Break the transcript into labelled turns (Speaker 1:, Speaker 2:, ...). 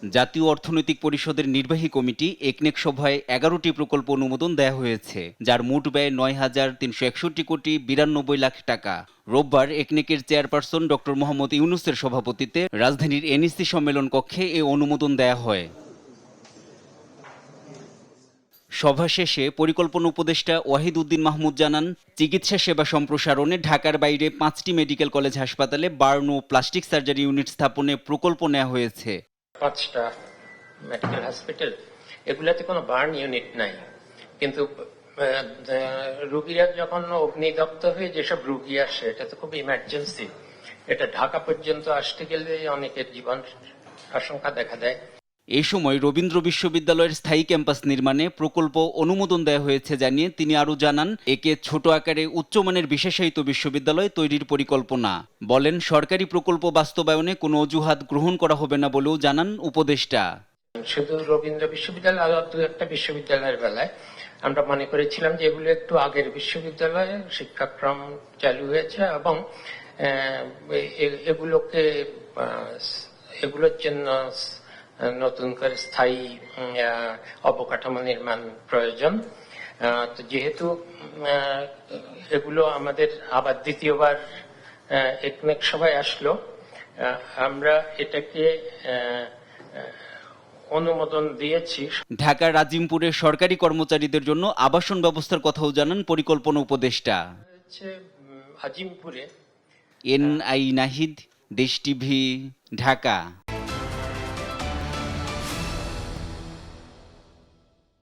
Speaker 1: জাতীয় অর্থনৈতিক পরিষদের নির্বাহী কমিটি একনেক সভায় ১১টি প্রকল্প অনুমোদন দেওয়া হয়েছে, যার মোট ব্যয় ৯,৩৬১,৯২,০০,০০০ টাকা। রোববার একনেকের চেয়ারপারসন ডক্টর মোহাম্মদ ইউনূসের সভাপতিত্বে রাজধানীর এনইসি সম্মেলন কক্ষে এ অনুমোদন দেওয়া হয়। সভা শেষে পরিকল্পনা উপদেষ্টা ওয়াহিদ উদ্দিন মাহমুদ জানান, চিকিৎসা সেবা সম্প্রসারণে ঢাকার বাইরে ৫টি মেডিকেল কলেজ হাসপাতালে বার্ন ও প্লাস্টিক সার্জারি ইউনিট স্থাপনে প্রকল্প নেওয়া হয়েছে।
Speaker 2: ৫টা মেডিকেল হসপিটাল, এগুলাতে কোনো বার্ন ইউনিট নাই, কিন্তু রোগীরা যখন অগ্নিদগ্ধ হয়ে যেসব রোগী আসে, এটা তো খুব ইমার্জেন্সি, এটা ঢাকা পর্যন্ত আসতে গেলে অনেকের জীবন আশঙ্কা দেখা দেয়।
Speaker 1: এ সময় রবীন্দ্র বিশ্ববিদ্যালয়ের স্থায়ী ক্যাম্পাস নির্মাণে প্রকল্প অনুমোদন দেওয়া হয়েছে জানিয়ে তিনি আরও জানান, একে ছোট আকারে উচ্চমানের বিশেষায়িত বিশ্ববিদ্যালয় তৈরির পরিকল্পনা। বলেন, সরকারি প্রকল্প বাস্তবায়নে কোনো অজুহাত গ্রহণ করা হবে না বলেও জানান উপদেষ্টা।
Speaker 2: শুধু রবীন্দ্র বিশ্ববিদ্যালয় আর দু একটা বিশ্ববিদ্যালয়ের বেলায় আমরা মনে করেছিলাম যে এগুলো একটু আগের বিশ্ববিদ্যালয়ে শিক্ষাক্রম চালু হয়েছে এবং এগুলোর জন্য নতুন করে স্থায়ী অবকাঠামো নির্মাণ প্রয়োজন। তো যেহেতু এগুলো আমাদের আবার দ্বিতীয়বার একনেক সভায় আসলো, আমরা এটাকে অনুমোদন দিয়েছি।
Speaker 1: ঢাকার আজিমপুরে সরকারি কর্মচারীদের জন্য আবাসন ব্যবস্থার কথাও জানান পরিকল্পনা উপদেষ্টা।
Speaker 2: আজিমপুরে।
Speaker 1: এনআই নাহিদ, দেশ টিভি, ঢাকা।